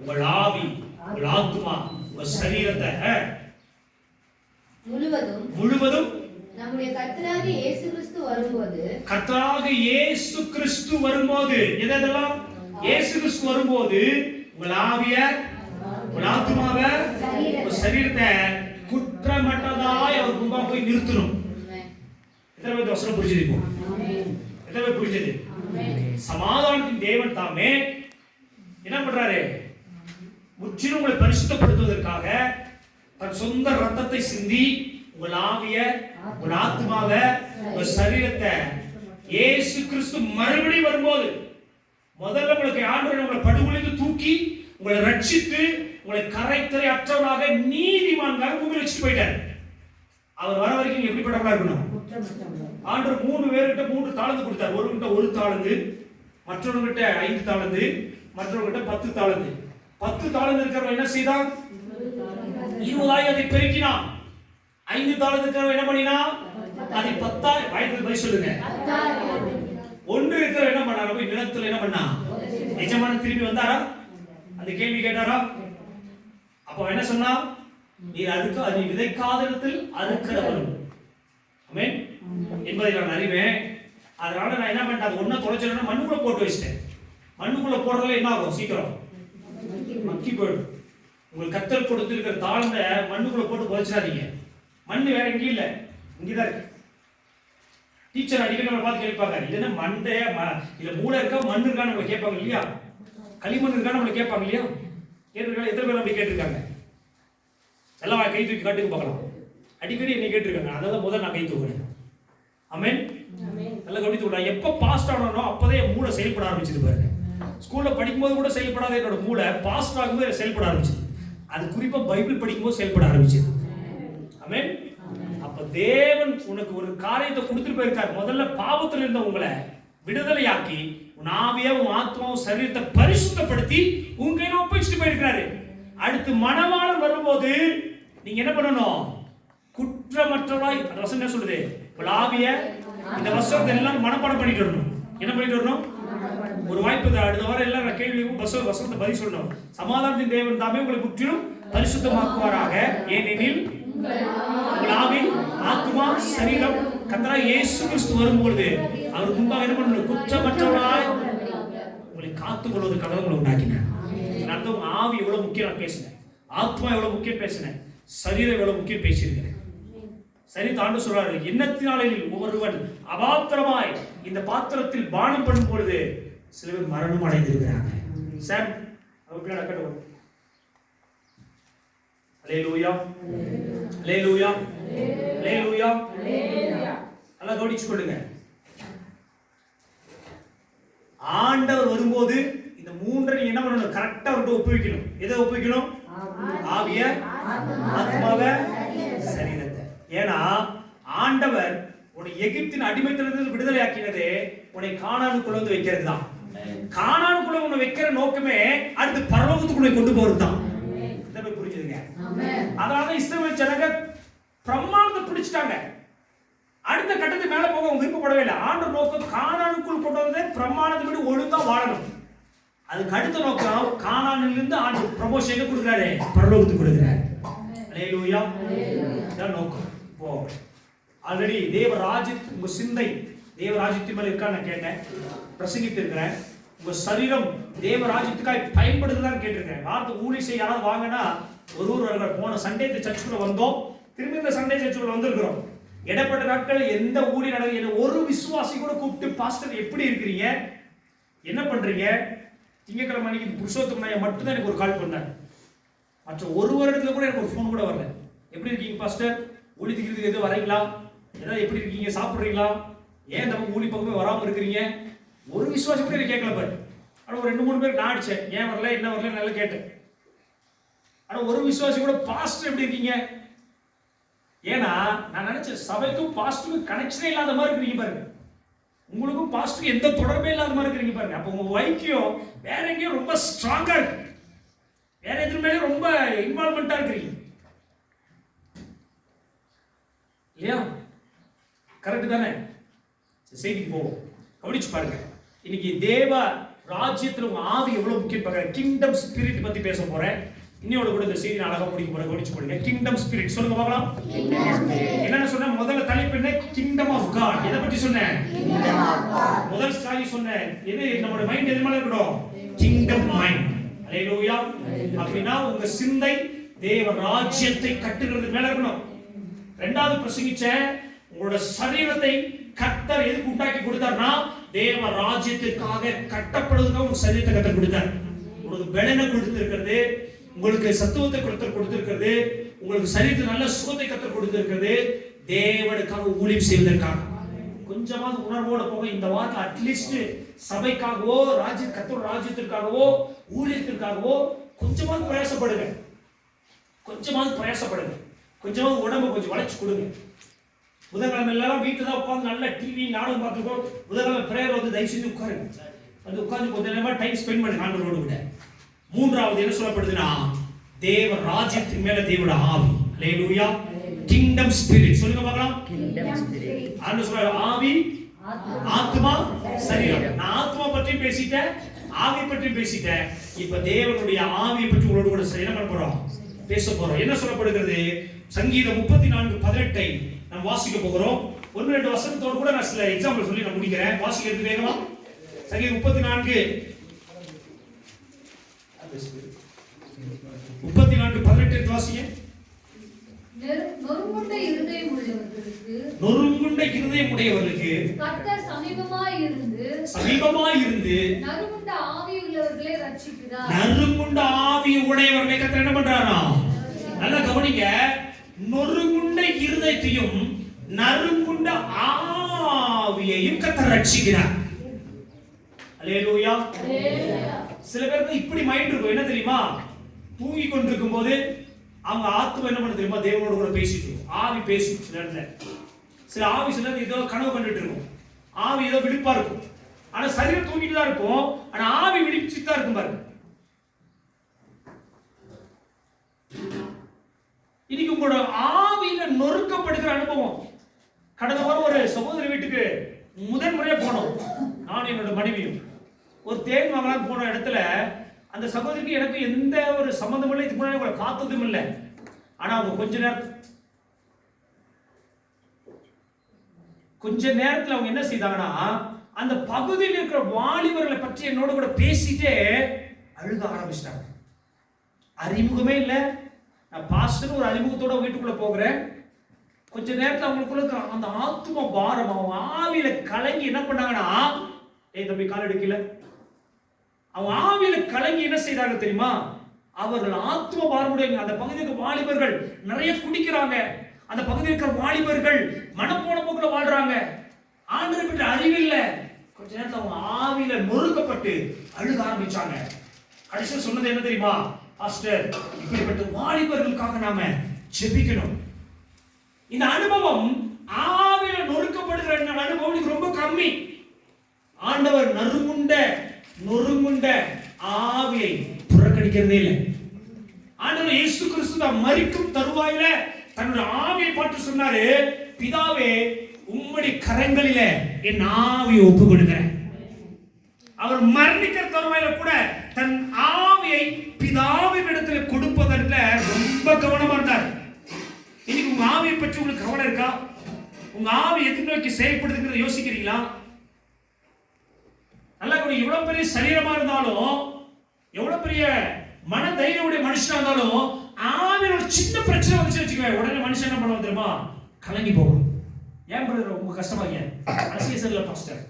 உங்கள் ஆவி, உங்கள் ஆத்மா, உங்கள் சரீரத்தை முழுவதும் நம்முடைய கர்த்தராகிய இயேசு கிறிஸ்து வரும்போது, கர்த்தராகிய இயேசு கிறிஸ்து வரும்போது, எதெல்லாம் இயேசு கிறிஸ்து வரும்போது உங்கள் ஆவிய, உங்கள் ஆத்மாவ, உங்கள் சரீரத்தை குற்றமற்றதாய் அவர் முன்பாக போய் நிறுத்தணும். எத்தனை பேர் வசனம் புரிஞ்சிருக்கும்? எத்தனை பேர் புரிஞ்சது? சமாதானத்தின் தேவன் தாமே என்ன பண்றாரு? முற்றிலும் உங்களை பரிசுத்தப்படுத்துவதற்காக தன் சொந்த ரத்தத்தை சிந்தி உங்கள் ஆவிய, உங்கள் ஆத்மாவை, உங்கள் சரீரத்தை இயேசு கிறிஸ்து மறுபடியும் வரும்போது, முதல்ல உங்களுக்கு ஆண்டவர் உங்களை படுகொலைந்து தூக்கி உங்களை ரட்சித்து உங்களை கரைத்தரை அற்றவராக நீதிமான்களாக பூமியில் வச்சுட்டு போயிட்டார். அவர் வர வரைக்கும் எப்படிப்பட்டவங்களா இருக்கணும்? ஆண்டவர் 3 பேர்கிட்ட 3 தாளந்து கொடுத்தார். ஒருவர்கிட்ட 1 தாளந்து, மற்றவர்கிட்ட 5 தாளந்து, மற்றவர்கிட்ட 10 தாளந்து. 10 தாளந்து இருக்கிறவங்க என்ன செய்தான்? 20 அதை பெருக்கினான். 5 தாளந்து இருக்கிறவங்க என்ன பண்ணினா? அதை 10 வயதுக்கு போய் சொல்லுங்க. 1 இருக்கிற என்ன பண்ணாரு? போய் நிலத்துல என்ன பண்ணா? எஜமானன் திரும்பி வந்தாரா? அந்த கேள்வி கேட்டாரா? அப்போ என்ன சொன்னா? நீ விதைக்காத இடத்தில் அறுக்கிறவன். ஆமென் என்பதை நான் அறிவேன். அதனால நான் என்ன பண்ணிட்டேன்? ஒன்ன தொலைச்சலன்னா மண்ணுக்குள்ள போட்டு வச்சிட்டேன். மண்ணுக்குள்ள போடுறதுல என்ன ஆகும்? சீக்கிரம் மக்கி போயிடும். உங்களுக்கு கத்தர் கொடுத்திருக்கிற தாழ்ந்த மண்ணுக்குள்ள போட்டு புதைச்சிடாதீங்க. மண்ணு வேற எங்கேயும் இல்லை, இங்கேதான் இருக்கு. டீச்சர் அடிக்கடி நம்மளை பார்த்து கேட்பாங்க, இது என்ன மண்டைய இல்ல மூளை இருக்கா மண் இருக்கான்னு நம்மளை கேட்பாங்க இல்லையா? களிமண் இருக்கான்னு நம்மளை கேட்பாங்க இல்லையா? கேட்டிருக்காங்க. எத்தனை பேர் அப்படி கேட்டிருக்காங்க? எல்லாம் கை தூக்கி காட்டுக்கு பார்க்கலாம். அடிக்கடி என்னை கேட்டிருக்காங்க. அதான் முதல்ல நான் கை தூக்குறேன். ஆமென். நல்லா கவனித்து விடா. எப்போ பாஸ்ட் ஆனோ அப்போதான் என் மூளை செயல்பட ஆரம்பிச்சிது பாருங்க. ஸ்கூலில் படிக்கும்போது கூட செயல்படாத என்னோட மூளை பாஸ்ட் ஆகும்போது செயல்பட ஆரம்பிச்சிது. அது குறிப்பாக பைபிள் படிக்கும்போது செயல்பட ஆரம்பிச்சிது. ஆமென். அப்ப தேவன் உனக்கு ஒரு காரியத்தை கொடுத்துட்டு போயிருக்காரு. முதல்ல பாவத்தில் இருந்த உங்களை விடுதலையாக்கி உன் ஆவிய, உன் ஆத்மாவும் சரீரத்தை பரிசுத்தப்படுத்தி உங்க கையில ஒப்படைச்சிட்டு போயிருக்காரு. அடுத்து மணவாளன் வரும்போது நீங்க என்ன பண்ணணும்? குற்றமற்றவராய், வசனம் என்ன சொல்லுது? உங்கள் ஆவிய, இந்த வசனத்தை எல்லாம் மனப்பாடம் பண்ணிட்டு வரணும். என்ன பண்ணிட்டு வரணும்? ஒரு வாய்ப்பு அடுத்த வாரம் எல்லாம் நான் கேள்வி வசனத்தை பதில் சொல்லணும். சமாதானத்தின் தேவன் தாமே உங்களை முற்றிலும் பரிசுத்தமாக்குவாராக. ஏனெனில் உங்கள் ஆவி, ஆத்மா, சரீரம் கர்த்தராகிய இயேசு கிறிஸ்து வரும்போது அவர் முன்பாக என்ன பண்ணணும்? குற்றமற்றவராய் உங்களை காத்துக் கொள்வதற்காக உங்களை உண்டாக்கினார். அர்த்தம் உங்க ஆவி எவ்வளவு முக்கியம் நான் பேசினேன், ஆத்மா எவ்வளவு முக்கியம் பேசினேன், சரீரம் எவ்வளவு முக்கியம் பேசியிருக்கிறேன். சரி, தாண்டு சொல்றாரு, எண்ணத்தினாலே ஒவ்வொருவன் அபாத்திரமாய் இந்த பாத்திரத்தில் பானம் பண்ணும் பொழுது சில பேர் மரணம் அடைந்திருக்கிறாங்க. சார் அவங்க நடக்கட்டும். அல்லேலூயா, அல்லேலூயா, அல்லேலூயா. நல்லா கவனிச்சு கொள்ளுங்க. ஆண்டவர் வரும்போது இந்த 3 நீங்க என்ன பண்ணணும்? கரெக்டா அவர்கிட்ட ஒப்புவிக்கணும். எதை ஒப்புவிக்கணும்? ஆவிய, ஆத்மாவை, சரீரத்தை. ஏன்னா ஆண்டவர் உன்னை எகிப்தின் அடிமைத்தனத்திலிருந்து விடுதலை ஆக்கினதே உன்னை கானானுக்குள்ள வந்து வைக்கிறது தான். கானானுக்குள்ள உன்னை வைக்கிற நோக்கமே அடுத்து பரலோகத்துக்குள்ள கொண்டு போறது தான். புரிஞ்சுதுங்க? அதனால இஸ்ரவேல் ஜனங்க பிரமாணத்தை பிடிச்சிட்டாங்க. அடுத்த கட்டத்துக்கு மேல போக அவங்க விருப்பப்படவே இல்லை. ஆண்டவர் நோக்கம் கானானுக்குள் கொண்டு வந்ததே பிரமாணத்தை ஒழுங்கா வாழணும். அதுக்கு அடுத்த நோக்கம் கானானிலிருந்து ஆண்டவர் ப்ரமோஷன் கொடுக்குறாரு, பரலோகத்துக்கு கொடுக்குறாரு. அல்லேலூயா. இதான் நோக்கம். இப்போ ஆல்ரெடி தேவராஜ்யத்து உங்க சிந்தை தேவராஜ்யத்தின் மேல இருக்கான்னு நான் கேட்டேன், பிரசங்கித்து இருக்கிறேன். உங்க சரீரம் தேவராஜ்யத்துக்காக பயன்படுதுதான் கேட்டிருக்கேன். வார்த்தை ஊழியம் செய்ய யாராவது வாங்கினா ஒரு போன சண்டே சர்ச்சுக்குள்ள வந்தோம், திரும்பி இந்த சண்டே சர்ச்சுக்குள்ள வந்திருக்கிறோம். இடப்பட்ட நாட்கள் எந்த ஊழியம் நடக்குது, ஒரு விசுவாசி கூட கூப்பிட்டு பாஸ்டர் எப்படி இருக்கிறீங்க, என்ன பண்றீங்க, திங்கக்கிழமை அன்னைக்கு புருஷோத்தம் நாயை மட்டும்தான் எனக்கு ஒரு கால் பண்ணார். மற்ற ஒரு வருடத்துல கூட எனக்கு ஒரு ஃபோன் கூட வரல. எப்படி இருக்கீங்க பாஸ்டர், ஊழியத்துக்கு எதுவும் வரீங்களா, ஏதாவது எப்படி இருக்கீங்க, சாப்பிட்றீங்களா, ஏன் நம்ம ஊழி பக்கமே வராமல் இருக்கிறீங்க, ஒரு விசுவாசி கூட எனக்கு கேட்கல பாரு. ஆனால் ஒரு 2-3 பேர் நான் அடிச்சேன், ஏன் வரல என்ன வரல நல்லா கேட்டேன். ஆனால் ஒரு விசுவாசி கூட பாஸ்டர் எப்படி இருக்கீங்க, ஏன்னா நான் நினைச்சேன் சபைக்கும் பாஸ்டருக்கும் கனெக்ஷனே இல்லாத மாதிரி இருக்கிறீங்க பாருங்க, உங்களுக்கும் பாஸ்டருக்கு எந்த தொடர்பே இல்லாத மாதிரி இருக்கிறீங்க பாருங்க. அப்போ உங்க வைக்கியம் வேற எங்கேயும் ரொம்ப ஸ்ட்ராங்கா இருக்கு, வேற எதுவும் மேலே ரொம்ப இன்வால்மெண்டா இருக்கிறீங்க இல்லையா? கரெக்ட் தானே? செய்திக்கு போவோம், கவனிச்சு பாருங்க. இன்னைக்கு தேவ ராஜ்யத்துல உங்க ஆவி எவ்வளவு முக்கியம் பார்க்க. கிங்டம் ஸ்பிரிட் பத்தி பேச போறேன். இன்னையோட கூட இந்த செய்தி அழகா முடிக்க போறேன். கவனிச்சு கொள்ளுங்க. கிங்டம் ஸ்பிரிட் சொல்லுங்க பார்க்கலாம். என்னன்னு சொன்னேன்? முதல்ல தலைப்பு என்ன? Kingdom of God. எதை பத்தி சொன்னேன்? முதல் ஸ்டாரி சொன்னேன். எது நம்மளோட மைண்ட் எது மேல இருக்கணும்? Kingdom mind. அல்லேலூயா. அப்படின்னா உங்க சிந்தை தேவ ராஜ்யத்தை கட்டுகிறது மேல இருக்கணும். இரண்டாவது பிரசங்கிச்ச உங்களோட சரீரத்தை கர்த்தர் எதுக்கு உண்டாக்கி கொடுத்தார்னா தேவ ராஜ்யத்துக்காக கட்டப்படுவதற்காக உங்க சரீரத்தை கர்த்தர் கொடுத்தார். உங்களுக்கு பலனை கொடுத்திருக்கிறது, உங்களுக்கு சத்துவத்தை கொடுத்திருக்கிறது, உங்களுக்கு சரீரத்துக்கு நல்ல சுகத்தை கர்த்தர் கொடுத்திருக்கிறது, தேவனுக்காக ஊழியம் செய்வதற்காக. கொஞ்சமாவது உணர்வோட போக இந்த வாரத்தில் அட்லீஸ்ட் சபைக்காகவோ கர்த்தர் ராஜ்யத்திற்காகவோ ஊழியத்திற்காகவோ கொஞ்சமாவது பிரயாசப்படுங்க. கொஞ்சமாவது உடம்பு கொஞ்சம் வளைச்சு கொடுங்க. புதன்கிழமை எல்லாம் வீட்டில் தான் உட்காந்து நல்ல டிவி நாடகம் பார்த்துருக்கோம். புதன்கிழமை பிரேயர் வந்து தயவு செஞ்சு உட்காருங்க. வந்து உட்காந்து கொஞ்ச நேரமா டைம் ஸ்பெண்ட் பண்ணுங்க ஆண்டவரோடு விட. மூன்றாவது என்ன சொல்லப்படுதுன்னா தேவ ராஜ்யத்தின் மேல தேவனோட ஆவி. அல்லேலூயா. கிங்டம் ஸ்பிரிட் சொல்லுங்க பார்க்கலாம். ஆண்டவர் சொல்றாரு ஆவி, ஆத்மா, சரீரம். நான் ஆத்மா பற்றி பேசிட்டேன், ஆவி பற்றி பேசிட்டேன். இப்ப தேவனுடைய ஆவியை பற்றி உங்களோட கூட என்ன பண்ண போறோம்? பேச போறோம். என்ன சொல்லப்படுகிறது? சங்கீதம் 34:18 நாம் வாசிக்க போகிறோம். 1-2 வசனத்தோடு கூட நான் சில எக்ஸாம்பிள் சொல்லி நான் முடிக்கிறேன். வாசிக்கிறது வேகமா. சங்கீதம் 34:18 வாசிங்க. நொறுங்குண்ட இருதயம் உடையவர்களுக்கு கர்த்தர் சமீபமாய் இருந்து நறுங்குண்ட ஆவி உள்ளவர்களை ரட்சிக்கிறார். நறுங்குண்ட ஆவி உடையவர்களை கர்த்தர் என்ன பண்றாரா? நல்லா கவனிங்க. நொறுங்குண்ட இருதயத்தையும் நறுங்குண்ட ஆவியையும் கர்த்தர் ரட்சிக்கிறார். அல்லேலூயா. சில பேருக்கு இப்படி மைண்ட் இருக்கும். என்ன தெரியுமா? தூங்கி கொண்டிருக்கும் போது அவங்க ஆத்மா என்ன பண்ண தெரியுமா? தேவனோட கூட பேசிட்டு இருக்கும். ஆவி பேசிட்டு சில இடத்துல. சில ஆவி சில ஏதோ கனவு கண்டுட்டு இருக்கும். ஆவி ஏதோ விழிப்பா இருக்கும். ஆனா சரீரம் தூங்கிட்டு தான் இருக்கும். ஆனா ஆவி விழிச்சிட்டு தான் இருக்கும் பாருங்க. இன்னைக்கு உங்களோட ஆவியில நொறுக்கப்படுகிற அனுபவம். கடந்த வாரம் ஒரு சகோதரி வீட்டுக்கு முதல் முறையா போனோம். நானும் என்னோட மனைவியும் ஒரு தேன் வாங்கலாம் போன இடத்துல அந்த சகோதரிக்கு எனக்கு எந்த ஒரு சம்பந்தமும் இல்லை. இதுக்கு முன்னாடி உங்களை பார்த்ததும் இல்லை. ஆனா அவங்க கொஞ்ச நேரத்தில் அவங்க என்ன செய்தாங்கன்னா அந்த பகுதியில் இருக்கிற வாலிபர்களை பற்றி என்னோட கூட பேசிட்டே அழுக ஆரம்பிச்சிட்டாங்க. அறிமுகமே இல்லை. நான் பாஸ்டர் ஒரு அறிமுகத்தோட வீட்டுக்குள்ள போகிறேன். கொஞ்ச நேரத்தில் அவங்களுக்குள்ள அந்த ஆத்ம பாரம் அவங்க ஆவியில கலங்கி என்ன பண்ணாங்கன்னா தம்பி கால் எடுக்கல. அவங்க ஆவியில கலங்கி என்ன செய்தாங்க தெரியுமா? அவர்கள் ஆத்ம பாரமுடைய அந்த பகுதிக்கு வாலிபர்கள் நிறைய குடிக்கிறாங்க. அந்த பகுதியில் இருக்கிற வாலிபர்கள் மனம் போன போக்குல வாழ்றாங்க. ஆண்டவரை பற்றி அறிவில்ல. கொஞ்ச நேரத்தில் அவங்க ஆவியில நொறுக்கப்பட்டு அழுக ஆரம்பிச்சாங்க. கடைசியில் சொன்னது என்ன தெரியுமா? பாஸ்டர், இப்படிப்பட்ட வாலிபர்களுக்காக நாம ஜெபிக்கணும். இந்த அனுபவம் ஆவியில நொறுக்கப்படுகிற அனுபவம் ரொம்ப கம்மி. ஆண்டவர் நொறுங்குண்ட ஆவியை புறக்கணிக்கிறதே இல்லை. ஆண்டவர் இயேசு கிறிஸ்து மரிக்கும் தருவாயில தன்னுடைய ஆவியை பார்த்து சொன்னாரு, பிதாவே உம்முடைய கரங்களிலே என் ஆவியை ஒப்பு கொடுக்கிறேன். அவர் மரணிக்கிற தருவாயில கூட தன் ஆவியை பிதாவின் இடத்துல கொடுப்பதற்கு ரொம்ப கவனமா இருந்தார். இன்னைக்கு உங்க ஆவியை பற்றி உங்களுக்கு கவனம் இருக்கா? உங்க ஆவி எது நோக்கி செயல்படுதுங்கிறத யோசிக்கிறீங்களா? நல்லா எவ்வளவு பெரிய சரீரமா இருந்தாலும், எவ்வளவு பெரிய மன தைரியமுடைய மனுஷனா இருந்தாலும், ஆவியில ஒரு சின்ன பிரச்சனை வந்துச்சு வச்சுக்கோங்க, உடனே மனுஷன் என்ன பண்ணுவான் தெரியுமா? கலங்கி போகும். ஏன் பிரதர் ரொம்ப கஷ்டமா? ஏன் மனசே சரியில்லை பாஸ்டர்,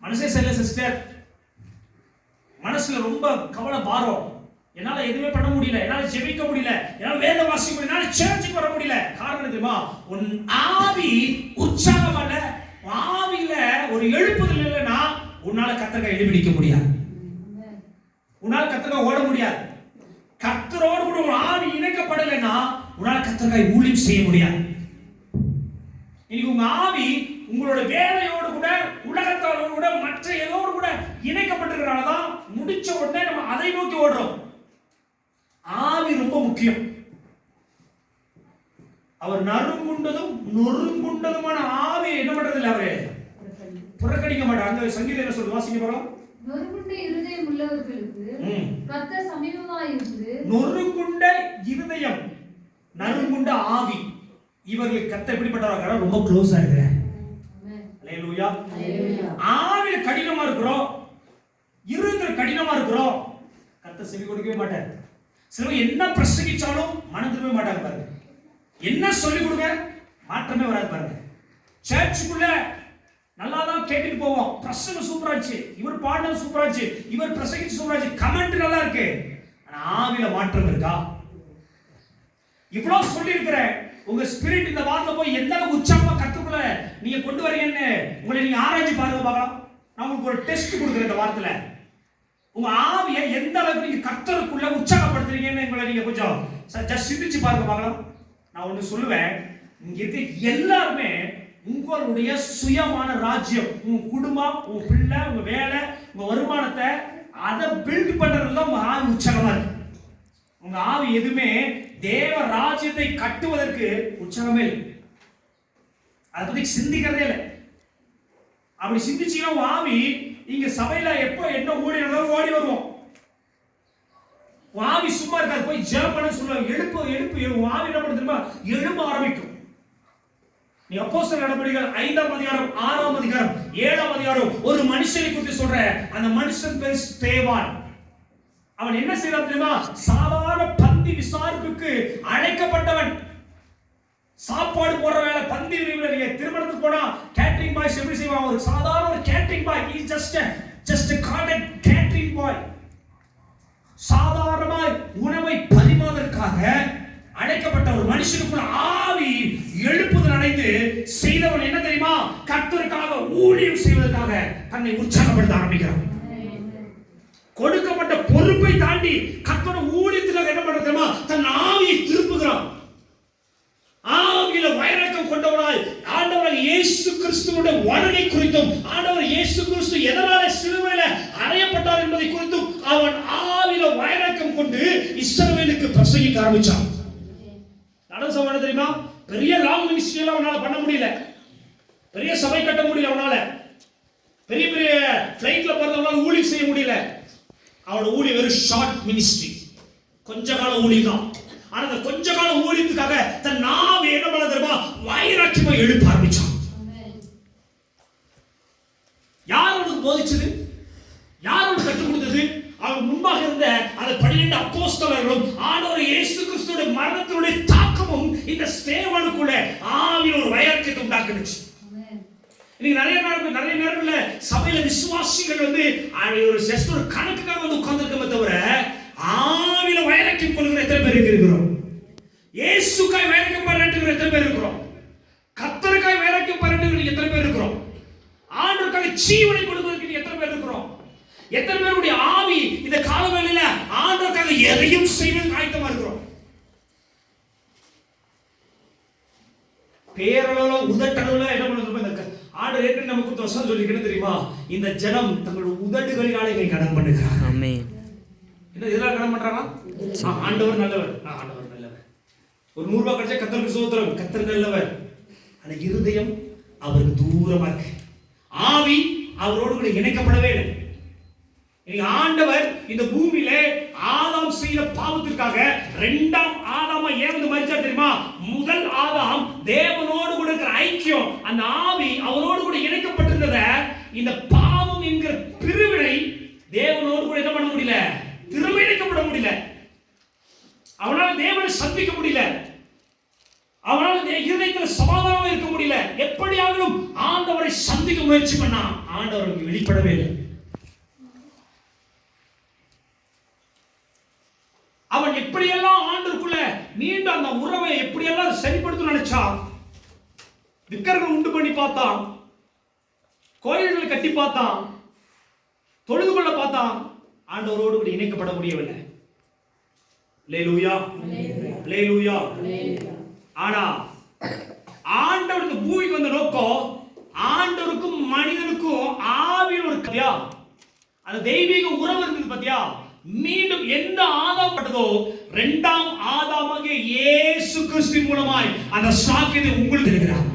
மனசே சரியில்லை சிஸ்டர், மனசுல ரொம்ப கவலை பாரம், என்னால எதுவுமே பண்ண முடியல, என்னால ஜெபிக்க முடியல, என்னால வேத வாசிக்க முடியல, என்னால சர்ச்சுக்கு வர முடியல. காரணம் தெரியுமா? உன் ஆவி உற்சாகம் அல்ல. ஆவியில ஒரு எழுப்புதல் இல்லைன்னா உன்னால கர்த்தரை எழுப்பிடிக்க முடியாது. உன்னால கர்த்தரை ஓட முடியாது. கர்த்தரோடு கூட ஒரு ஆவி இணைக்கப்படலைன்னா உன்னால கர்த்தரை ஊழியம் செய்ய முடியாது. இன்னைக்கு உங்க ஆவி உங்களோட வேலையோடு கூட உலகத்தோடு கூட மற்ற ஏதோடு கூட இணைக்கப்பட்டிருக்கிறனாலதான் முடிச்ச உடனே நம்ம அதை நோக்கி ஓடுறோம். ஆவி ரொம்ப முக்கியம். அவர் நொறுங்குண்டதுமான ஆவியை என்ன பண்றது இல்லை, அவரு புறக்கணிக்க மாட்டார். அங்க சங்கீதம் என்ன சொல்லுது? வாசிக்க போறோம். நொறுங்குண்ட இருதயம் உள்ளவர்களுக்கு கர்த்தர் சமீபமாயிருந்து நொறுங்குண்ட இருதயம் நறுங்குண்ட ஆவி இவர்களுக்கு கர்த்தர் எப்படிப்பட்டவராக ரொம்ப க்ளோஸா இருக்கிறார். அல்லேலூயா. ஆவியில கடினமா இருக்கிறோம், இருதயத்துல கடினமா இருக்கிறோம், கர்த்தர் செவி கொடுக்கவே மாட்டார். சிலர் என்ன பிரசங்கிச்சாலும் மனம் திரும்பவே மாட்டாங்க பாருங்க. என்ன சொல்லி கொடுங்க மாற்றமே வராது பாருங்க. சர்ச்சுக்குள்ள நல்லா தான் கேட்டுட்டு போவோம், பிரசங்கம் சூப்பராச்சு, இவர் பாடினது சூப்பராச்சு, இவர் பிரசங்கிச்சு சூப்பராச்சு, கமெண்ட் நல்லா இருக்கு, ஆனா ஆவியில மாற்றம் இருக்கா? இவ்வளவு சொல்லி இருக்கிறேன், உங்க ஸ்பிரிட் இந்த வார்த்தை போய் எந்த அளவுக்கு உற்சாகமா கத்துக்குள்ள நீங்க கொண்டு வரீங்கன்னு உங்களை நீங்க ஆராய்ச்சி பாருங்க பார்க்கலாம். நான் உங்களுக்கு ஒரு டெஸ்ட் கொடுக்குறேன் இந்த வார்த்தையில. உங்க ஆவியை எந்த அளவுக்கு நீங்க கர்த்தருக்குள்ள உற்சாகப்படுத்துறீங்கன்னு உங்களை நீங்க கொஞ்சம் ஜஸ்ட் சிந்திச்சு பாருங்க பார்க்கலாம். நான் ஒண்ணு சொல்லுவேன், இங்க இருக்க எல்லாருமே உங்களுடைய சுயமான ராஜ்யம், உங்க குடும்பம், உங்க பிள்ளை, உங்க வேலை, உங்க வருமானத்தை அதை பில்ட் பண்றதுல உங்க ஆவி உற்சாகமா இருக்கு. உங்க ஆவி எதுவுமே தேவ ராஜ்யத்தை கட்டுவதற்கு உற்சாகமே இல்லை, அதை பத்தி சிந்திக்கிறதே இல்லை. அப்படி சிந்திச்சீங்கன்னா உங்க ஆவி இங்க சபையில எப்போ என்ன ஓடி ஓடி வருவோம். உன் ஆவி சும்மா இருக்காது, போய் ஜெபம் பண்ண சொல்லுவாங்க, எழுப்பு எழுப்பு. உன் ஆவி என்ன பண்ண தெரியுமா? எழும்ப ஆரம்பிக்கும். நீ அப்போஸ்தலர் நடபடிகள் 5ஆம் அதிகாரம் 6ஆம் அதிகாரம் 7ஆம் அதிகாரம் ஒரு மனுஷனை குறித்து சொல்ற, அந்த மனுஷன் பேர் ஸ்தேவான். அவன் என்ன செய்யறான் தெரியுமா? சாதாரண பந்தி விசாரிப்புக்கு அழைக்கப்பட்டவன். சாப்பாடு போடுற வேலை, பந்தி விரிவுல நீங்க திருமணத்துக்கு போனா கேட்டரிங் பாய்ஸ் எப்படி செய்வாங்க? ஒரு சாதாரண ஒரு catering boy, he just a catering boy. சாதாரணமாய் உணவை பரிமாறுவதற்காக அழைக்கப்பட்ட ஒரு மனுஷனுக்குள்ள ஆவி எழுப்புதல் அடைந்து செய்தவன் என்ன தெரியுமா? கர்த்தருக்காக ஊழியம் செய்வதற்காக தன்னை உற்சாகப்படுத்த ஆரம்பிக்கிறான். கொடுக்கப்பட்ட பொறுப்பை தாண்டி கர்த்தரோட ஊழியத்துக்காக என்ன பண்றது தெரியுமா? தன் ஆவியை திருப்புகிறான். ஆவியில வைராக்கியம் கொண்டவனாய் ஆண்டவர் இயேசு கிறிஸ்துவோட வருகை குறித்தும், ஆண்டவர் இயேசு கிறிஸ்து எதனால சிலுவையில அறையப்பட்டார் என்பதை குறித்தும் அவன் ஆவியில வைராக்கியம் கொண்டு இஸ்ரவேலுக்கு பிரசங்கிக்க ஆரம்பிச்சான். நடந்த தெரியுமா? பெரிய லாங் மினிஸ்ட்ரி எல்லாம் அவனால பண்ண முடியல, பெரிய சபை கட்ட முடியல, அவனால பெரிய பெரிய ஃளைட்ல போறவனால ஊழியம் செய்ய முடியல. அவனோட ஊழியம் வெறும் ஷார்ட் மினிஸ்ட்ரி, கொஞ்ச கால ஊழியம் தான். ஆனா அந்த கொஞ்ச கால ஊழியத்துக்காக தன் நாவை என்ன பண்ண தெரியுமா? வைராக்கியமா எழுப்ப ஆரம்பிச்சான். யார் அவனுக்கு போதிச்சது? யார் அவனுக்கு கற்றுக் கொடுத்தது? அவன் முன்பாக இருந்த அந்த 12 அப்போஸ்தலர்களும் ஆண்டவர் இயேசு கிறிஸ்துவோட மரணத்தினுடைய தாக்கமும் இந்த ஸ்தேவானுக்குள்ள ஆவியில ஒரு வைராக்கியத்தை உண்டாக்குனுச்சு. இன்னைக்கு நிறைய நேரங்கள்ல சபையில விசுவாசிகள் வந்து ஒரு ஜஸ்ட் ஒரு கணக்குக்காக வந்து உட்கார்ந்திருக்கமே தவிர ஆவியில வைராக்கியம் கொள்கிற எத்தனை பேர் இருக்கிறோம்? இயேசுக்காய் வைராக்கியம் பண்றதுக்கு எத்தனை பேர் இருக்கிறோம்? கர்த்தருக்காய் வைராக்கியம் பண்றதுக்கு எத்தனை பேர் இருக்கிறோம்? ஆண்டவருக்காக ஜீவனை கொடுக்கிறதுக்கு எத்தனை பேர் இருக்கிறோம்? எத்தனை பேருடைய ஆவி இந்த காலவேளையில ஆண்டவருக்காக எதையும் செய்வதற்கு ஆயத்தமா இருக்கிறோம்? பேரளவுல உதட்டளவுல என்ன பண்ணுறது? இந்த ஆண்டவர் ஏற்கனவே நமக்கு வசனம் சொல்லிக்கிட்டு தெரியுமா? இந்த ஜனம் தங்களுடைய உதடுகளினாலே இதை கடன் பண்ணுகிறார். ஆமென். என்ன இதெல்லாம் கடன் பண்றாங்க? ஆண்டவர் நல்லவர், ஆண்டவர் நல்லவர். ஒரு 100 ரூபாய் கிடைச்சா கர்த்தருக்கு ஸ்தோத்திரம், கர்த்தர் நல்லவர். அந்த இருதயம் அவருக்கு தூரமா இருக்கு, ஆவி அவரோடு கூட இணைக்கப்படவே இல்லை. ஆண்டவர் இந்த பூமியில ஆதாம் செய்த பாவத்திற்காக 2ஆம் ஆதாமா ஏன் வந்து மரிச்சார் தெரியுமா? முதல் ஆதாம் தேவனோடு கூட இருக்கிற ஐக்கியம், அந்த ஆவி அவரோடு கூட இணைக்கப்பட்டிருந்தத இந்த பாவம் என்கிற பிரிவினை தேவனோடு கூட என்ன பண்ண முடியல? திரும்ப இணைக்கப்பட முடியல. அவனால தேவனை சந்திக்க முடியல, அவனால இருதயத்துல சமாதானம் இருக்க முடியல. எப்படியாவது ஆண்டவரை சந்திக்க முயற்சி பண்ணா ஆண்டவருக்கு வெளிப்படவே இல்லை. அவன் எப்படியெல்லாம் ஆண்டவருக்குள்ள மீண்டும் அந்த உறவை எப்படியெல்லாம் சரிப்படுத்த நினைச்சா, விக்கிரகம் உண்டு பண்ணி பார்த்தான், கோயில்களை கட்டி பார்த்தான், தொழுது கொள்ள பார்த்தான், ஆண்டவரோடு கூட இணைக்கப்பட முடியவில்லை. அல்லேலூயா, அல்லேலூயா. ஆனா ஆண்டவர் இந்த பூமிக்கு வந்த நோக்கம் ஆண்டவருக்கும் மனிதனுக்கும் ஆவியில் ஒரு கதையா, அந்த தெய்வீக உறவு இருக்குது பாத்தியா? மீண்டும் எந்த ஆதாம் பட்டதோ 2ஆம் ஆதாமாகிய இயேசு கிறிஸ்து மூலமாய் அந்த சாக்கியத்தை உங்களுக்கு இருக்கிறார்.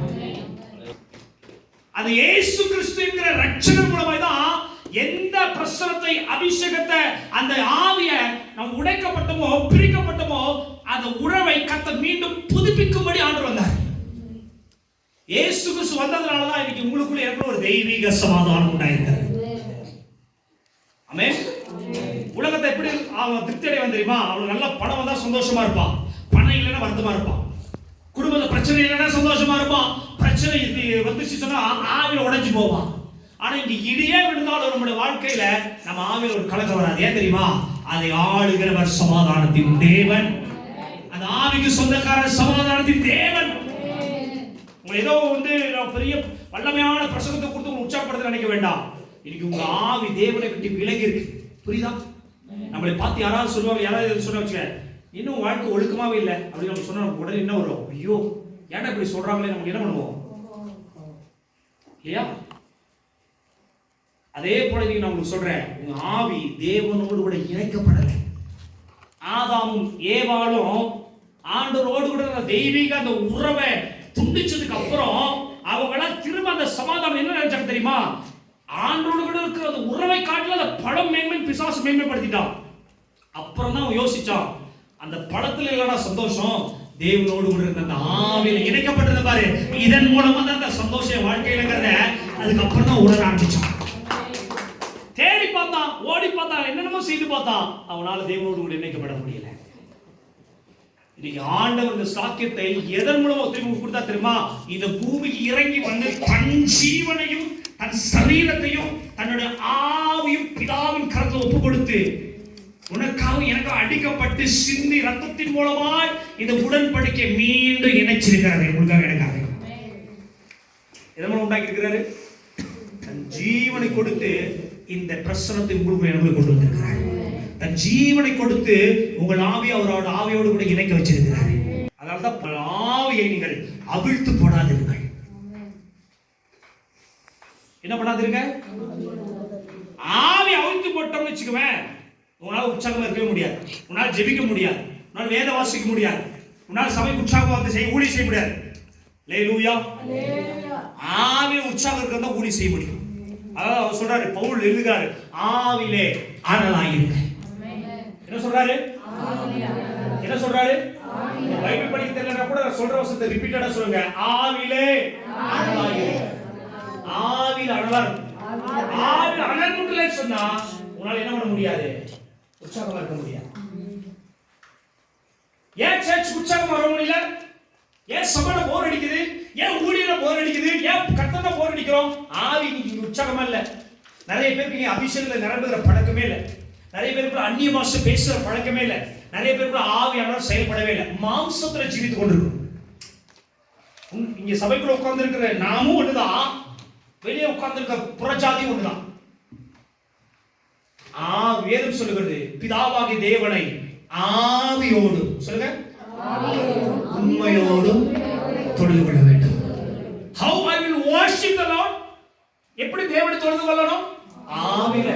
அந்த இயேசு கிறிஸ்து என்கிற ரட்சகர் மூலமாய் தான் எந்த பிரசனத்தை, அபிஷேகத்தை, அந்த ஆவியை நாம் உடைக்கப்பட்டமோ பிரிக்கப்பட்டமோ அந்த உறவை கர்த்தர் மீண்டும் புதுப்பிக்கும்படி ஆண்டவர் வந்தார். இயேசு கிறிஸ்து வந்ததனால தான் இன்னைக்கு உங்களுக்குள்ள இருக்கிற ஒரு தெய்வீக சமாதானம் உண்டாயிருக்கிறது. ஆமென். உலகத்தை எப்படி அவன் திருப்தி அடைய தெரியுமா? அவனுக்கு நல்ல பணம் வந்தா சந்தோஷமா இருப்பான், பணம் இல்லைன்னா வருத்தமா இருப்பான். குடும்பத்துல பிரச்சனை இல்லைன்னா சந்தோஷமா இருப்பான், பிரச்சனை வந்துச்சு சொன்னா ஆவில உடைஞ்சு போவான். ஆனா இங்க இடியே விழுந்தாலும் நம்முடைய வாழ்க்கையில நம்ம ஆவில ஒரு கலக்கம் வராது. ஏன் தெரியுமா? அதை ஆளுகிறவர் சமாதானத்தின் தேவன். அந்த ஆவிக்கு சொந்தக்காரர் சமாதானத்தின் தேவன். உங்க ஏதோ பெரிய வல்லமையான பிரசங்கத்தை கொடுத்து உங்களை உற்சாகப்படுத்த நினைக்க வேண்டாம். இன்னைக்கு உங்க ஆவி தேவனை விட்டு விலகி இருக்கு. புரியுதா? நம்மளை பார்த்து யாராவது சொல்லுவாங்க, யாராவது சொல்ல வச்சுக்க, இன்னும் வாழ்க்கை ஒழுக்கமாவே இல்லை அப்படின்னு நம்ம சொன்னா நமக்கு உடனே என்ன வரும்? ஐயோ ஏன்டா இப்படி சொல்றாங்களே, நமக்கு என்ன பண்ணுவோம் இல்லையா? அதே போல நீங்க நான் உங்களுக்கு சொல்றேன், உங்க ஆவி தேவனோடு கூட இணைக்கப்படலை. ஆதாமும் ஏவாளும் ஆண்டவரோடு கூட தெய்வீக அந்த உறவை துண்டிச்சதுக்கு அப்புறம் அவங்கள திரும்ப அந்த சமாதானம் என்ன நினைச்சாங்க தெரியுமா? ஆண்டவரோடு கூட இருக்கிற அந்த உறவை காட்டில அந்த பழம் மேன்மை பிசாசு மேன்மைப்படுத்திட்டான். அப்புறம் தான் யோசிச்சான், அந்த பழத்துல இல்லடா சந்தோஷம், தேவனோடு கூட இருந்த அந்த ஆவியில இணைக்கப்பட்டது பாரு, இதன் மூலமா தான் அந்த சந்தோஷம் வாழ்க்கையிலங்கிறத அதுக்கப்புறம் தான் உணர ஆரம்பிச்சான். தேடி பார்த்தான், ஓடி பார்த்தான், என்னென்னமோ செய்து பார்த்தான், அவனால தேவனோடு கூட இணைக்கப்பட முடியல. இன்னைக்கு ஆண்டவர் இந்த சாக்கியத்தை எதன் மூலமா திரும்பி கொடுத்தா தெரியுமா? இந்த பூமிக்கு இறங்கி வந்து தன் ஜீவனையும் தன் சரீரத்தையும் தன்னுடைய ஆவியும் பிதாவின் கரத்தில் ஒப்பு கொடுத்து உனக்காக எனக்கு அடிக்கப்பட்டு சிந்தி ரத்தத்தின் மூலமாய் இந்த உடன்படிக்கை மீண்டும் இணைச்சிருக்கிறாரு. உங்களுக்காக எனக்காக எதன் மூலம் உண்டாக்கி இருக்கிறாரு? தன் ஜீவனை கொடுத்து இந்த பிரசனத்தை உங்களுக்கு கொண்டு வந்திருக்கிறார். தன் ஜீவனை கொடுத்து உங்கள் ஆவியை அவரோட ஆவியோடு கூட இணைக்க வச்சிருக்கிறார். அதனால்தான் ஆவியை நீங்கள் அவிழ்த்து போடாதீர்கள். என்ன பண்ணாதீங்க? ஆவி அவிழ்த்து போட்டோம்னு வச்சுக்குவேன், உன்னால உற்சாகமா இருக்கவே முடியாது, உன்னால ஜெபிக்க முடியாது, உன்னால வேத வாசிக்க முடியாது, உன்னால சபைக்கு உற்சாகம் வந்து ஊழி செய்ய முடியாது. அல்லேலூயா. ஆவி உற்சாகம் இருக்கிறதா ஊழி செய்ய முடியும். அதாவது அவர் சொல்றாரு, பவுல் எழுதுகிறாரு, ஆவிலே ஆனலாயிருங்க. என்ன சொல்றாரு? என்ன சொல்றாரு? பைபிள் படிக்க தெரியலனா கூட சொல்ற வசனத்தை ரிப்பீட்டடா சொல்லுங்க. ஆவிலே ஆனலாயிருங்க. ஆவில அனலா, ஆவில அனல் முட்டல சொன்னா உன்னால என்ன பண்ண முடியாது? உற்சாகமா இருக்க முடியாது. ஏன் சர்ச் உற்சாகமா வர முடியல? ஏன் சபையில போர் அடிக்குது? ஏன் ஊழியல போர் அடிக்குது? ஏன் கர்த்தனை போர் அடிக்கிறோம்? ஆவி நீங்க உற்சாகமா இல்ல. நிறைய பேருக்கு அபிஷேகத்துல நிரம்புகிற பழக்கமே இல்லை. நிறைய பேருக்கு அந்நிய பாஷை பேசுற பழக்கமே இல்லை. நிறைய பேருக்கு ஆவியானவர் செயல்படவே இல்லை. மாம்சத்துல ஜீவித்து கொண்டிருக்கும். இங்க சபைக்குள்ள உட்கார்ந்து இருக்கிற நாமும் ஒண்ணுதான், வெளியே உட்கார்ந்து இருக்க புறஜாதி ஒண்ணுதான். வேதம் சொல்லுகிறது, பிதாவாகிய தேவனை ஆவியோடு சொல்லுங்க, உண்மையோடும் தொழுது கொள்ள வேண்டும். How I will worship the Lord? எப்படி தேவனை தொழுது கொள்ளணும்? ஆவியில,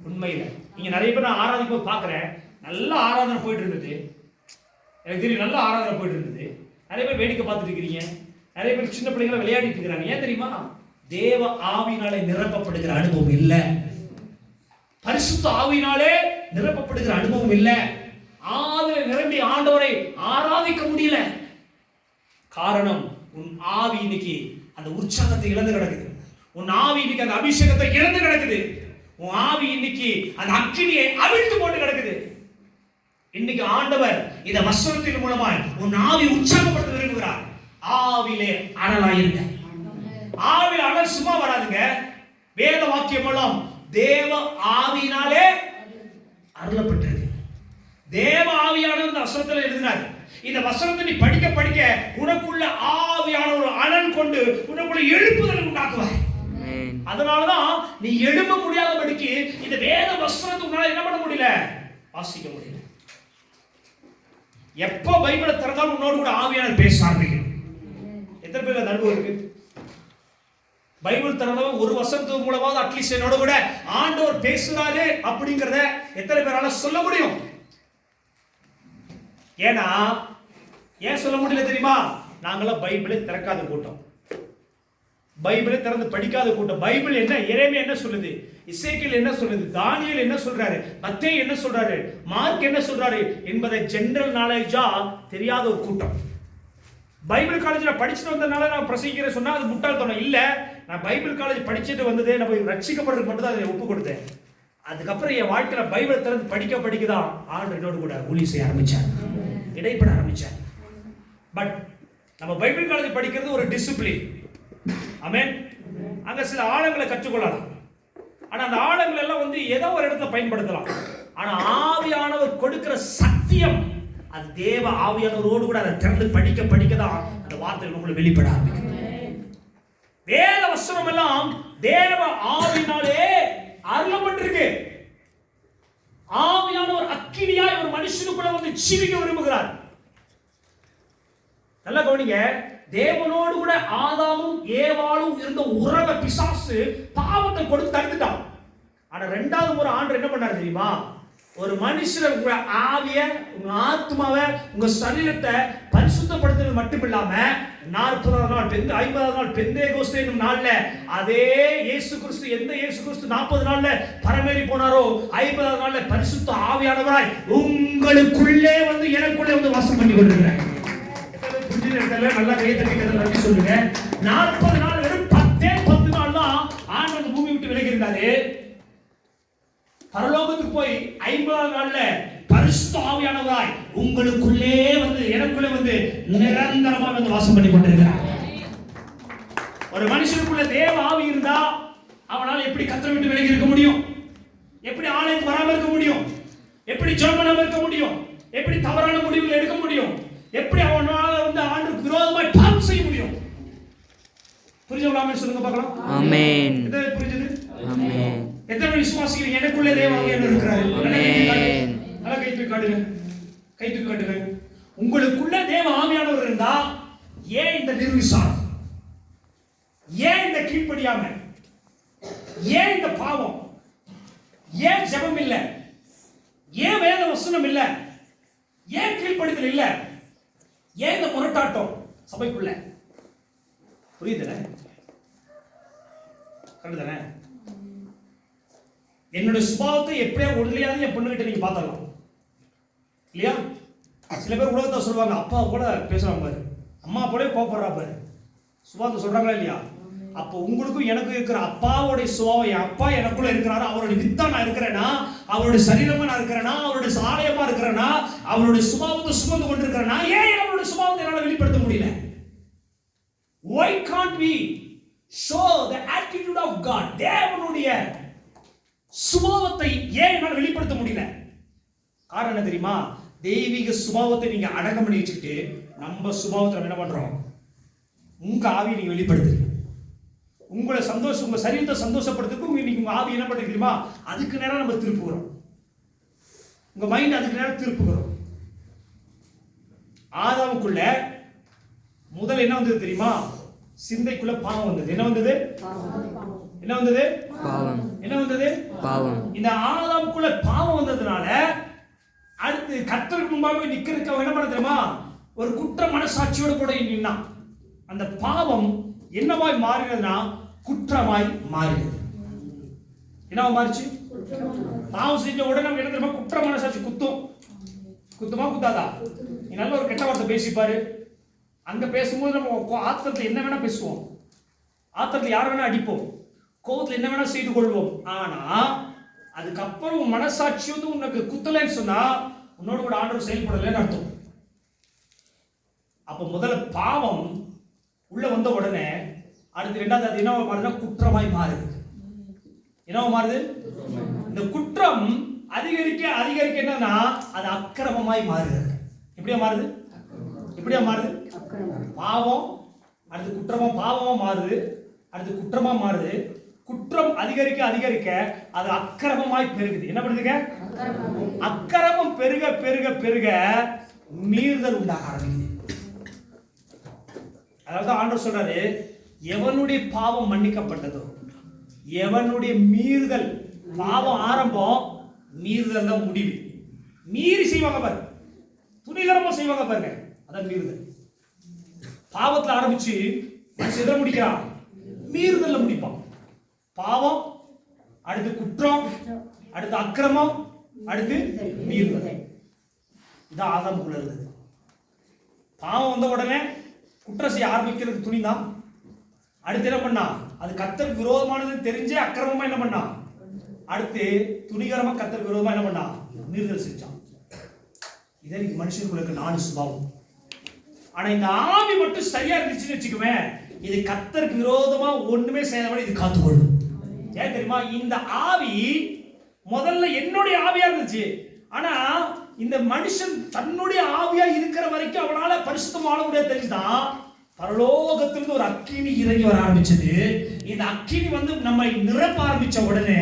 உண்மையில. நீங்க நிறைய பேர் நான் ஆராதிப்பு பார்க்கிறேன், நல்ல ஆராதனை போயிட்டு இருந்தது, எனக்கு தெரியும், நல்ல ஆராதனை போயிட்டு இருந்தது. நிறைய பேர் வேடிக்கை பார்த்துட்டு இருக்கிறீங்க, நிறைய பேர் சின்ன பிள்ளைங்களை விளையாடிட்டு இருக்கிறாங்க. ஏன் தெரியுமா? தேவ ஆவியினாலே நிரப்பப்படுகிற அனுபவம் இல்ல. பரிசுத்த ஆவியினாலே நிரப்பப்படுகிற அனுபவம் இல்ல. ஆவியில நிரம்பி ஆண்டவரை ஆராதிக்க முடியல. காரணம், உன் ஆவி இன்னைக்கு அந்த உற்சாகத்தை இழந்து கிடக்குது. உன் ஆவி இன்னைக்கு அந்த அபிஷேகத்தை இழந்து கிடக்குது. உன் ஆவி இன்னைக்கு அந்த அக்கினியை அவிழ்த்து போட்டு கிடக்குது. இன்னைக்கு ஆண்டவர் இந்த வசனத்தின் மூலமாய் உன் ஆவி உற்சாகப்படுத்த விரும்புகிறார். ஆவிலே அனலாயிருங்க. ஆவில அனல் சும்மா வராதுங்க. வேத வாக்கியம் மூலம் தேவ ஆவியினாலே அருளப்பட்டிருக்கு. தேவ ஆவியானவர் இந்த வசனத்தில் எழுதினார். இந்த வசனத்தை நீ படிக்க படிக்க உனக்குள்ள ஆவியான ஒரு அனல் கொண்டு உனக்குள்ள எழுப்புதல் உண்டாக்குவார். அதனாலதான் நீ எழும்ப முடியாதபடிக்கு இந்த வேத வசனத்தை உன்னால என்ன பண்ண முடியல? வாசிக்க முடியல. எப்ப பைபிளை திறந்தாலும் உன்னோடு கூட ஆவியானவர் பேச ஆரம்பிக்கணும். எத்தனை பேர் அந்த அனுபவம் இருக்கு? பைபிள் திறந்தவன் ஒரு வசனத்து மூலமாவது அட்லீஸ்ட் என்னோட கூட ஆண்டவர் பேசுறாரு அப்படிங்கறத எத்தனை பேரால சொல்ல முடியும்? ஏன்னா ஏன் சொல்ல முடியல தெரியுமா? நாங்களாம் பைபிளை திறக்காத கூட்டம். பைபிளை திறந்து படிக்காத கூட்டம். பைபிள் என்ன, எரேமியா என்ன சொல்லுது, எசேக்கியேல் என்ன சொல்லுது, தானியேல் என்ன சொல்றாரு, மத்தேயு என்ன சொல்றாரு, மார்க் என்ன சொல்றாரு என்பதை ஜெனரல் நாலேஜா தெரியாத ஒரு கூட்டம். பைபிள் காலேஜில் படிச்சுட்டு வந்ததுனால நான் பிரசங்கிக்கிறேன் சொன்னா அது முட்டாள்தனம் இல்ல. நான் பைபிள் காலேஜ் படிச்சுட்டு வந்ததே நம்ம ரட்சிக்கப்படுறதுக்கு மட்டும் தான் அதை ஒப்பு கொடுத்தேன். அதுக்கப்புறம் என் வாழ்க்கையில பைபிள் திறந்து படிக்க தான் ஆண்டு என்னோடு கூட ஊழியம் செய்ய ஆரம்பிச்சேன், இடைப்பட ஆரம்பிச்சேன். பட் நம்ம பைபிள் காலேஜ் படிக்கிறது ஒரு டிசிப்ளின். ஆமென். அங்க சில ஆழங்களை கற்றுக்கொள்ளலாம். ஆனா அந்த ஆழங்கள் எல்லாம் வந்து ஏதோ ஒரு இடத்துல பயன்படுத்தலாம். ஆனா ஆவியானவர் கொடுக்கிற சத்தியம் அது தேவ ஆவியானவரோடு கூட அதை திறந்து படிக்க தான் அந்த வார்த்தைகள் உங்களுக்கு வெளிப்பட ஆரம்பிக்கும். வேத வசனம் எல்லாம் தேவ ஆவியினாலே அருளப்பட்டிருக்கு. ஆவியானவர் அக்கினியாய் ஒரு மனுஷனுக்குள்ள வந்து ஜீவிக்க விரும்புகிறார். நல்லா கவனிங்க. தேவனோடு கூட ஆதாமும் ஏவாளும் இருந்த உறவை பிசாசு பாவத்தை கொடுத்து தடுத்துட்டான். ஆனா ரெண்டாவது முறை ஆண்டவர் என்ன பண்ணாரு தெரியுமா? ஒரு மனுஷன் உங்க ஆவிய, உங்க ஆத்மாவை, உங்க சரீரத்தை பரிசுத்தப்படுத்துறது மட்டும் இல்லாம 40வது நாள் 50வது நாள் பெந்தேகோஸ்தே என்னும் நாள்ல அதே இயேசு கிறிஸ்து, எந்த இயேசு கிறிஸ்து 40 நாள்ல பரமேறி போனாரோ 50வது நாள்ல பரிசுத்த ஆவியானவராய் உங்களுக்குள்ளே வந்து எனக்குள்ளே வந்து வாசம் பண்ணி கொண்டிருக்கிறார். நல்லா கையை தட்டி நன்றி சொல்லுங்க. 40 நாள் வெறும் 10 நாள் தான் ஆண்டவர் பூமி விட்டு விலகி இருந்தாரு. பரலோகத்துக்கு போய் 50வது நாள்ல பரிசுத்த ஆவியானவராய் உங்களுக்குள்ளே வந்து எனக்குள்ளே வந்து நிரந்தரமா வந்து வாசம் பண்ணி கொண்டிருக்கிறார். ஒரு மனுஷனுக்குள்ள தேவ ஆவி இருந்தா அவனால் எப்படி கர்த்தரை விட்டு விலகி இருக்க முடியும்? எப்படி ஆலயத்துக்கு வராம இருக்க முடியும்? எப்படி ஜெபம் பண்ணாம இருக்க முடியும்? எப்படி தவறான முடிவுகள் எடுக்க முடியும்? எப்படி அவனால வந்து ஆண்டவருக்கு விரோதமாய் பாவம் செய்ய முடியும்? புரிஞ்சவங்களாமே சொல்லுங்க பார்க்கலாம். ஆமென். இது புரிஞ்சது? ஆமென். எத்தனை விசுவாசிகள் எனக்குள்ளே தேவ ஆவியானவர் இருக்கிறார்? ஆமென். நல்லா கை தூக்கி காட்டுங்க. கை தூக்கி காட்டுங்க. உங்களுக்குள்ள தேவ ஆவியானவர் இருந்தா ஏன் இந்த நிர்விசாரம்? ஏன் இந்த கீழ்ப்படியாமை? ஏன் இந்த பாவம்? ஏன் ஜெபம் இல்ல? ஏன் வேத வசனம் இல்ல? ஏன் கீழ்ப்படிதல் இல்ல? ஏன் இந்த முரட்டாட்டம் சபைக்குள்ள? புரியுதுல? கரெக்டுதானே? என்னுடைய சுபாவத்தை எப்படியா ஒன்றியாவது என் பொண்ணுகிட்ட நீங்க பார்த்தலாம் இல்லையா? சில பேர் உலகத்தை சொல்லுவாங்க, அப்பா கூட பேசுறாங்க பாரு, அம்மா போல கோபப்படுறா பாரு, சுபாவத்தை சொல்றாங்களா இல்லையா? அப்போ உங்களுக்கும் எனக்கும் இருக்கிற அப்பாவுடைய சுபாவம், என் அப்பா எனக்குள்ள இருக்கிறாரு, அவருடைய வித்தா நான் இருக்கிறேன்னா, அவருடைய சரீரமா நான் இருக்கிறேன்னா, அவருடைய சாலையமா இருக்கிறேன்னா, அவருடைய சுபாவத்தை சுமந்து கொண்டிருக்கிறேன்னா, ஏன் அவருடைய சுபாவத்தை என்னால வெளிப்படுத்த முடியல? Why can't we show the attitude of God? தேவனுடைய சுபாவத்தை ஏன் என்னால் வெளிப்படுத்த முடியல? காரணம் என்ன தெரியுமா? தெய்வீக சுபாவத்தை நீங்க அடக்கம் பண்ணி வச்சுக்கிட்டு நம்ம சுபாவத்தை என்ன பண்றோம்? உங்க ஆவியை நீங்க வெளிப்படுத்துறீங்க. உங்களை சந்தோஷம், உங்க சரீரத்தை சந்தோஷப்படுத்துறதுக்கு இன்னைக்கு உங்க ஆவி என்ன பண்ணுறது தெரியுமா? அதுக்கு நேரம் நம்ம திருப்புகிறோம். உங்க மைண்ட் அதுக்கு நேரம் திருப்புகிறோம். ஆதாமுக்குள்ள முதல் என்ன வந்தது தெரியுமா? சிந்தைக்குள்ள பாவம் வந்தது. என்ன வந்தது? என்ன வந்தது? பாவம். என்ன வந்தது? பாவம். இந்த ஆதாமுக்குள்ள பாவம் வந்ததுனால அடுத்து கர்த்தருக்கு முன்பாக நிக்கிறதுக்கு அவன் என்ன பண்ண தெரியுமா? ஒரு குற்ற மனசாட்சியோட கூட நின்னான். அந்த பாவம் என்னவாய் மாறினதுன்னா குற்றமாய் மாறினது. என்னவா மாறிச்சு? பாவம் செஞ்ச உடனே நமக்கு என்ன தெரியுமா? குற்ற மனசாட்சி குத்தும். குத்துமா குத்தாதா? நீ நல்ல ஒரு கெட்ட வார்த்தை பேசிப்பாரு. அங்க பேசும்போது நம்ம ஆத்திரத்துல என்ன வேணா பேசுவோம், ஆத்திரத்துல யார வேணா அடிப்போம், கோபத்துல என்ன வேணா செய்து கொள்வோம். ஆனா அதுக்கப்புறம் மனசாட்சி வந்து உனக்கு குத்தலைன்னு சொன்னா உன்னோட கூட ஆண்டவர் செயல்படலைன்னு அர்த்தம். அப்ப முதல்ல பாவம் உள்ள வந்த உடனே அடுத்து ரெண்டாவது அது என்னவா மாறுதுன்னா குற்றமாய் மாறுது. என்னவா மாறுது? இந்த குற்றம் அதிகரிக்க அதிகரிக்க என்னன்னா அது அக்கிரமமாய் மாறுது. எப்படியா மாறுது? எப்படியா மாறுது? பாவம் அடுத்து குற்றமா, பாவமா மாறுது, அடுத்து குற்றமா மாறுது. குற்றம் அதிகரிக்க அதிகரிக்க அது அக்கிரமமாய் பெருகுது. என்ன பண்ணுதுங்க? அக்கிரமம் பெருக பெருக பெருக மீறுதல் உண்டாக ஆரம்பிக்குது. அதாவது ஆண்டவர் சொல்றாரு, எவனுடைய பாவம் மன்னிக்கப்பட்டதோ, எவனுடைய மீறுதல், பாவம் ஆரம்பம், மீறுதல் தான் முடிவு. மீறி செய்வாங்க பாரு, துணிகரமா செய்வாங்க பாருங்க, அதான் மீறுதல். பாவத்தில் ஆரம்பிச்சு மனுஷன் எதை முடிக்கிறான்? மீறுதல்ல முடிப்பான். பாவம், அடுத்து குற்றம், அடுத்து அக்கிரமம், அடுத்து மீறுதல். இதான் ஆதாமுக்குள்ள இருந்தது. பாவம் வந்த உடனே குற்றம் செய்ய ஆரம்பிக்கிறதுக்கு துணிதான். அடுத்து என்ன பண்ணா, அது கர்த்தருக்கு விரோதமானது தெரிஞ்சே அக்கிரமமா என்ன பண்ணா, அடுத்து துணிகரமா கர்த்தருக்கு விரோதமா என்ன பண்ணா, மீறுதல் செஞ்சான். இதே மனுஷனுக்குள்ள 4 சுபாவம். ஆனா இந்த ஆவி மட்டும் சரியா இருந்துச்சுன்னு வச்சுக்குவே, இது கர்த்தருக்கு விரோதமா ஒண்ணுமே செய்யாதபடி இது காத்துக்கொள்ளும். ஏன் தெரியுமா, இந்த ஆவி முதல்ல என்னுடைய ஆவியா இருந்துச்சு. ஆனா இந்த மனுஷன் தன்னுடைய ஆவியா இருக்கிற வரைக்கும் அவனால பரிசுத்தம் வாழ முடியாது. தெரிஞ்சுதான் பரலோகத்திலிருந்து ஒரு அக்கினி இறங்கி வர ஆரம்பிச்சது. இந்த அக்கினி வந்து நம்மை நிரப்ப ஆரம்பிச்ச உடனே